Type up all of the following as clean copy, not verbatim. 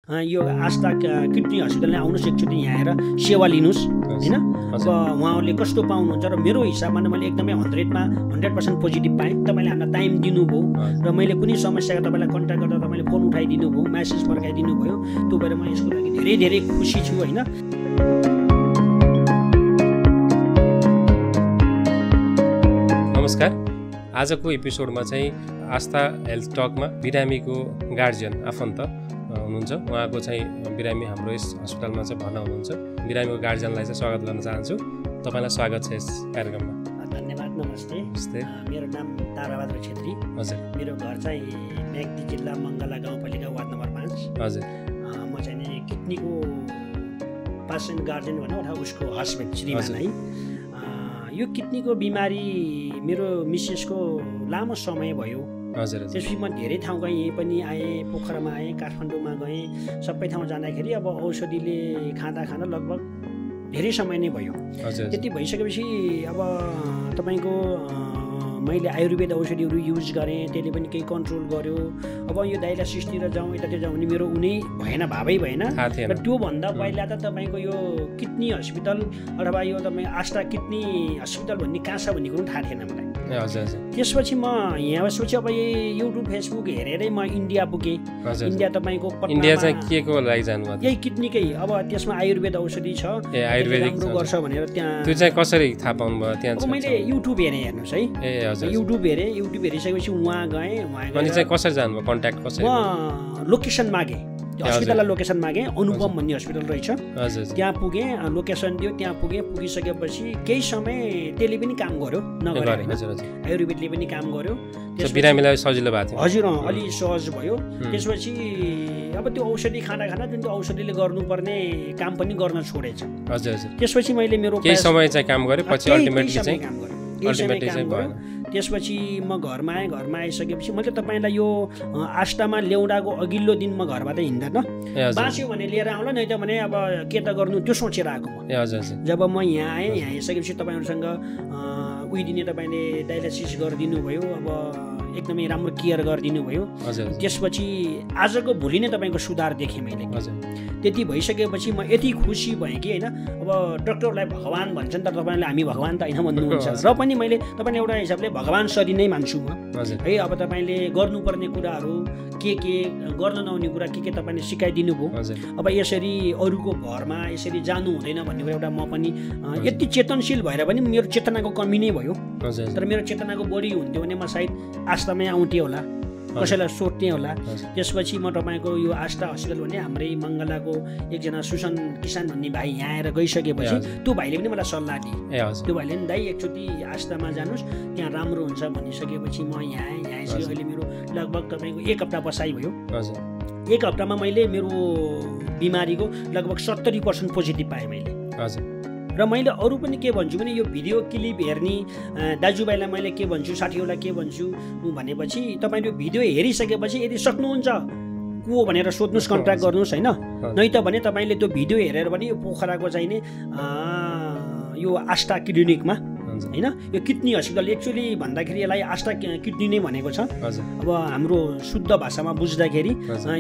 यो आस्था किडनी हस्पिटलले आउनुहोस् एकचोटि यहाँ आएर सेवा लिनुहोस् होइन। अब उहाँहरूले कस्तो पाउनुहुन्छ र मेरो हिसाबमा मैले एकदमै 100% पोजिटिभ पाएँ। तपाईँले हामीलाई टाइम दिनुभयो र मैले कुनै समस्याको तपाईँलाई कन्ट्याक्ट गर्दा तपाईँले फोन उठाइदिनु भयो, म्यासेज फर्काइदिनु भयो। त्यो भएर म यसको लागि धेरै धेरै खुसी छु होइन। नमस्कार, आजको एपिसोडमा चाहिँ आस्था हेल्थ टकमा बिरामीको गार्जियन आफन्त हुनुहुन्छ। उहाँको चाहिँ बिरामी हाम्रो यस हस्पिटलमा चाहिँ भर्ना हुनुहुन्छ। बिरामीको गार्जियनलाई चाहिँ स्वागत गर्न चाहन्छु। तपाईँलाई स्वागत छ यस कार्यक्रममा। धन्यवाद। नमस्ते। मेरो नाम ताराबहादुर छेत्री। हजुर। मेरो घर चाहिँ म्याग्दी जिल्ला मङ्गला गाउँपालिका वार्ड नम्बर 5। हजुर। म चाहिँ किडनीको पेसेन्ट गार्जियन भनौँ अथवा उसको हस्बेन्ड श्रीमान है। यो किडनीको बिमारी मेरो मिसेसको लामो समय भयो। हजुर। त्यसपछि म धेरै ठाउँ गएँ, यहीँ पनि आएँ, पोखरामा आएँ, काठमाडौँमा गएँ। सबै ठाउँ जाँदाखेरि अब औषधिले खाँदा लगभग धेरै समय नै भयो। त्यति भइसकेपछि अब तपाईँको मैले आयुर्वेद औषधिहरू युज गरेँ, त्यसले पनि केही कन्ट्रोल गर्यो। अब यो डायलासिसतिर जाउँ यतातिर जाउँ भने मेरो उनी भएन, भावै भएन। र त्योभन्दा पहिला त तपाईँको यो किडनी हस्पिटल अथवा यो तपाईँ आस्था किडनी हस्पिटल भन्ने कहाँ छ भन्ने कुरो थाहा थिएन मलाई। त्यसपछि म यहाँ सोचेँ अब युट्युब फेसबुक हेरेरै म इन्डिया पुगेँ। इन्डिया तपाईँको इन्डिया चाहिँ के को लागि जानुभयो? यही किडनीकै। अब त्यसमा आयुर्वेद औषधि छ, आयुर्वेदिक गर्छ भनेर त्यहाँ। त्यो चाहिँ कसरी थाहा पाउनु भयो त्यहाँ? मैले युट्युब हेरेँ, हेर्नुहोस् है। युट्युब हेरिसकेपछि उहाँ गएँ। अनि चाहिँ कसरी जानुभयो? कन्ट्याक्ट कसरी? म लोकेसन मागेँ, हस्पिटललाई लोकेसन मागेँ। अनुपम भन्ने हस्पिटल रहेछ, त्यहाँ पुगेँ। लोकेसन दियो, त्यहाँ पुगेँ। पुगिसकेपछि केही समय त्यसले पनि काम गर्यो, नगरे आयुर्वेदले पनि काम गर्यो। बिरामीलाई सजिलो भएको थियो। हजुर, अलि सहज भयो। त्यसपछि अब त्यो औषधि खाना जुन त्यो औषधिले गर्नुपर्ने काम पनि गर्न छोडेछ। त्यसपछि मैले मेरो केही समय चाहिँ काम गरेँ, पछि अल्टिमेटली चाहिँ त्यसपछि म घरमा आएँ। घरमा आइसकेपछि मैले तपाईँलाई यो आस्थामा ल्याउँदाको अघिल्लो दिन म घरबाट हिँड्दैन, बाँच्यो भने लिएर आउँला, नै त भने अब के त गर्नु त्यो सोचेर आएको म। जब म यहाँ आएँ, यहाँ आइसकेपछि तपाईँहरूसँग उही दिने तपाईँले डायलासिस गरिदिनु भयो। अब एकदमै राम्रो केयर गरिदिनु भयो। त्यसपछि आजको भोलि नै तपाईँको सुधार देखेँ मैले। त्यति भइसकेपछि म यति खुसी भएँ कि होइन। अब डक्टरलाई भगवान भन्छ नि त, तपाईँले हामी भगवान त होइन भन्नुहुन्छ, र पनि मैले तपाईँले एउटा हिसाबले भगवान सरी नै मान्छु म है। अब तपाईँले गर्नुपर्ने कुराहरू के गर्न नहुने कुरा के तपाईँले सिकाइदिनु भयो। अब यसरी अरूको घरमा यसरी जानु हुँदैन भन्ने कुरा एउटा म पनि यति चेतनशील भएर पनि मेरो चेतनाको कमी नै भयो। तर मेरो चेतनाको बढी हुन्थ्यो भने म सायद आस्थामै आउँथेँ होला, कसैलाई सोध्ने होला। त्यसपछि म तपाईँको यो आस्था हस्पिटल भन्ने हाम्रै मङ्गलाको एकजना सुसन किसान भन्ने भाइ यहाँ आएर गइसकेपछि त्यो भाइले पनि मलाई सल्लाह दिए। त्यो भाइले पनि दाइ एकचोटि आस्थामा जानुहोस्, त्यहाँ राम्रो हुन्छ भनिसकेपछि म यहाँ आएँ। यहाँ आइसकेँ। अहिले मेरो लगभग तपाईँको 1 हप्ता बसाइ भयो। 1 हप्तामा मैले मेरो बिमारीको लगभग 70% पोजिटिभ पाएँ मैले। र मैले अरू पनि के भन्छु भने यो भिडियो क्लिप हेर्ने दाजुभाइलाई मैले के भन्छु, साथीहरूलाई के भन्छु भनेपछि तपाईँले भिडियो हेरिसकेपछि यदि सक्नुहुन्छ को भनेर सोध्नुहोस्, कन्ट्याक्ट गर्नुहोस् होइन। नै त भने तपाईँले त्यो भिडियो हेरेर पनि यो पोखराको चाहिने यो आस्था क्लिनिकमा होइन, यो किडनी हस्पिटल एक्चुअली भन्दाखेरि यसलाई आस्था किडनी नै भनेको छ। अब हाम्रो शुद्ध भाषामा बुझ्दाखेरि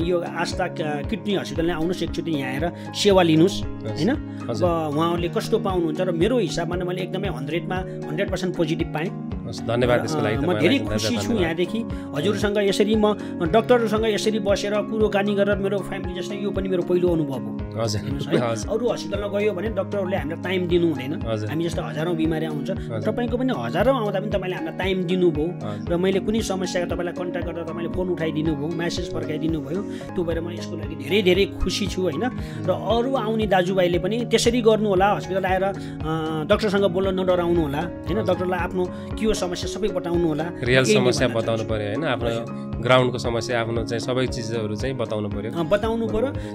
यो आस्था किडनी हस्पिटलले आउनुहोस् एकचोटि यहाँ आएर सेवा लिनुहोस् होइन। अब उहाँहरूले कस्तो पाउनुहुन्छ र मेरो हिसाबमा मैले एकदमै 100% पोजिटिभ पाएँ। धन्यवाद त्यसको लागि। म धेरै खुसी छु यहाँदेखि हजुरसँग यसरी म डक्टरहरूसँग यसरी बसेर कुरोकानी गरेर मेरो फ्यामिली जस्तै यो पनि मेरो पहिलो अनुभव हो। अरू हस्पिटलमा गयो भने डक्टरहरूले हामीलाई टाइम दिनु हुँदैन, हामी जस्तो हजारौँ बिमारी आउँछ। तपाईँको पनि हजारौँ आउँदा पनि तपाईँले हामीलाई टाइम दिनुभयो र मैले कुनै समस्याको तपाईँलाई कन्ट्याक्ट गर्दा तपाईँले फोन उठाइदिनु भयो, म्यासेज फर्काइदिनु भयो। त्यो भएर म यसको लागि धेरै धेरै खुसी छु होइन। र अरू आउने दाजुभाइले पनि त्यसरी गर्नु होला। हस्पिटल आएर डक्टरसँग बोल्न नडराउनु होला होइन। डक्टरलाई आफ्नो के हो समस्या सबै बताउनु होला, रियल समस्या बताउनु पर्यो होइन। आफ्नो ग्राउन्डको समस्या आफ्नो चाहिँ सबै चिजहरू चाहिँ बताउनु पर्यो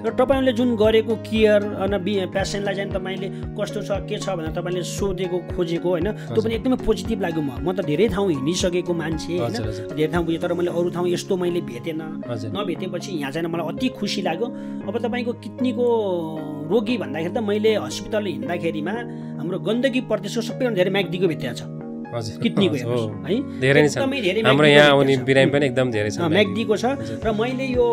र तपाईँले जुन गरेको केयर अनि पेसेन्टलाई चाहिँ तपाईँले कस्तो छ के छ भनेर तपाईँले सोधेको खोजेको होइन, त्यो पनि एकदमै पोजिटिभ लाग्यो। म त धेरै ठाउँ हिँडिसकेको मान्छे होइन, धेरै ठाउँ बुझेँ, तर मैले अरू ठाउँ यस्तो मैले भेटेन। नभेटेपछि यहाँ चाहिँ मलाई अति खुसी लाग्यो। अब तपाईँको किडनीको रोगी भन्दाखेरि त मैले हस्पिटल हिँड्दाखेरिमा हाम्रो गण्डकी प्रदेशको सबैभन्दा धेरै म्याग्दीको भेटेको छ। किडनीको हेर्नुहोस् है, एकदमै धेरै हाम्रो यहाँ आउने बिरामी पनि एकदम धेरै छ, म्याग्दीको छ। र मैले यो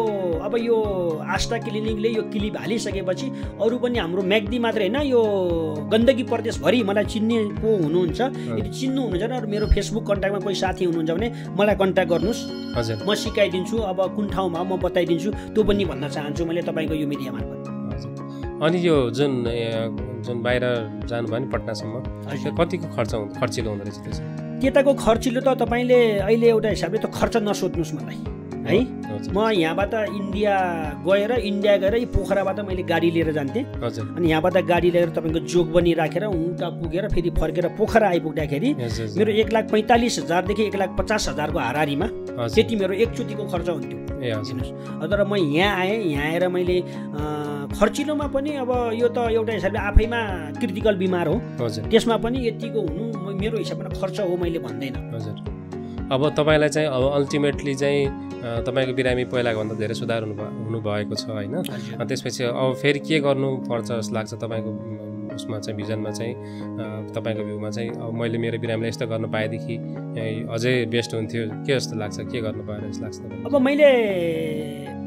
अब यो आस्था क्लिनिकले यो क्लिप हालिसकेपछि अरू पनि हाम्रो म्याग्दी मात्रै होइन, यो गण्डकी प्रदेशभरि मलाई चिन्ने को हुनुहुन्छ, यदि चिन्नुहुन्छ र मेरो फेसबुक कन्ट्याक्टमा कोही साथी हुनुहुन्छ भने मलाई कन्ट्याक्ट गर्नुहोस्, हजुर म सिकाइदिन्छु। अब कुन ठाउँमा म बताइदिन्छु, त्यो पनि भन्न चाहन्छु मैले तपाईँको यो मिडिया मार्फत। अनि यो जुन बाहिर जानुभयो नि पटनासम्म, कतिको खर्चिलो हुँदो रहेछ त्यसो? त्यताको खर्चिलो त तपाईँले अहिले एउटा हिसाबले त खर्च नसोध्नुहोस् मलाई है। म यहाँबाट इन्डिया गएर पोखराबाट मैले गाडी लिएर जान्थेँ, अनि यहाँबाट गाडी लिएर तपाईँको जोगबनी राखेर उता पुगेर फेरि फर्केर पोखरा आइपुग्दाखेरि मेरो 1,45,000 देखि 1,50,000 हाराहारीमा त्यति मेरो एकचोटिको खर्च हुन्थ्यो। तर म यहाँ आएँ, यहाँ आएर मैले खर्चिलोमा पनि अब यो त एउटा हिसाबले आफैमा क्रिटिकल बिमार हो, त्यसमा पनि यतिको हुनु मेरो हिसाबमा खर्च हो मैले भन्दैन। हजुर, अब तपाईँलाई चाहिँ अब अल्टिमेटली चाहिँ तपाईँको बिरामी पहिलाको भन्दा धेरै सुधार हुनुभएको छ होइन? त्यसपछि अब फेरि के गर्नुपर्छ जस्तो लाग्छ तपाईँको उसमा चाहिँ, भिजनमा चाहिँ, तपाईँको भ्यूमा चाहिँ? अब मैले मेरो बिरामीलाई यस्तो गर्न पाएदेखि अझै बेस्ट हुन्थ्यो, के जस्तो लाग्छ, के गर्नु पाएन जस्तो लाग्छ? अब मैले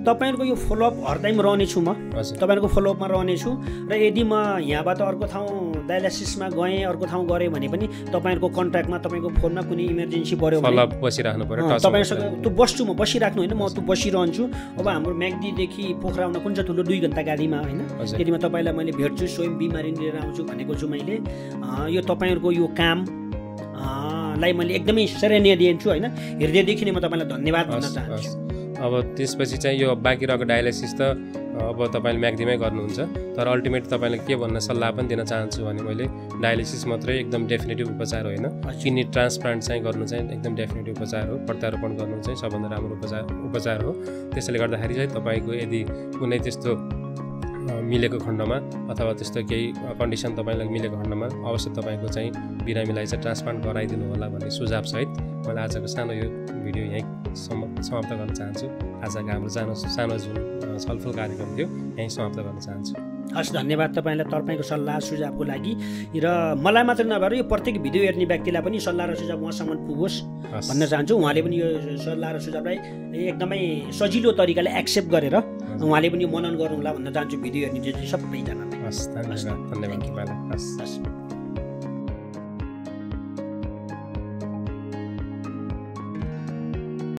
तपाईँहरूको यो फलोअप हर टाइम रहनेछु, म तपाईँहरूको फलोअपमा रहनेछु। र यदि म यहाँबाट अर्को ठाउँ डायलासिसमा गएँ, अर्को ठाउँ गरेँ भने पनि तपाईँहरूको कन्ट्याक्टमा, तपाईँको फोनमा कुनै इमर्जेन्सी पऱ्यो भने बसिराख्नु पऱ्यो, तपाईँसँग त्यो बस्छु, म बसिराख्नु होइन, म त्यो बसिरहन्छु। अब हाम्रो म्याग्दीदेखि पोखरा आउन कुन चाहिँ ठुलो 2 घन्टा गाडीमा होइन, यदि म तपाईँलाई मैले भेट्छु, स्वयं बिमारी लिएर आउँछु भनेको छु मैले। यो तपाईँहरूको यो काम लाई मैले एकदमै सराहनीय दिन्छु होइन, हृदयदेखि नै म तपाईँलाई धन्यवाद भन्न चाहन्छु। अब त्यसपछि चाहिँ यो बाँकी रहेको डायलाइसिस त अब तपाईँले म्याग्दीमै गर्नुहुन्छ, तर अल्टिमेट तपाईँले के भन्न सल्लाह पनि दिन चाहन्छु भने मैले डायलाइसिस मात्रै एकदम डेफिनेटिभ उपचार होइन, किडनी ट्रान्सप्लान्ट चाहिँ गर्नु चाहिँ एकदम डेफिनेटिभ उपचार हो, प्रत्यारोपण गर्नु चाहिँ सबभन्दा राम्रो उपचार हो। त्यसैले गर्दाखेरि चाहिँ तपाईँको यदि कुनै त्यस्तो मिलेको खण्डमा अथवा त्यस्तो केही कन्डिसन तपाईँलाई मिलेको खण्डमा अवश्य तपाईँको चाहिँ बिरामीलाई चाहिँ ट्रान्सप्लान्ट गराइदिनु होला भन्ने सुझावसहित मैले आजको सानो यो भिडियो यहीँ समाप्त गर्न चाहन्छु। आजको हाम्रो सानो जुन छलफल कार्यक्रम थियो यहीँ समाप्त गर्न चाहन्छु। हस्, धन्यवाद तपाईँको सल्लाह सुझावको लागि। र मलाई मात्र नभएर यो प्रत्येक भिडियो हेर्ने व्यक्तिलाई पनि सल्लाह र सुझाव उहाँसम्म पुगोस् भन्न चाहन्छु। उहाँले पनि यो सल्लाह र सुझावलाई एकदमै सजिलो तरिकाले एक्सेप्ट गरेर उहाँले पनि मनन गर्नुहोला भन्न चाहन्छु भिडियो हेर्ने सबैजनालाई। हस्, धन्यवाद।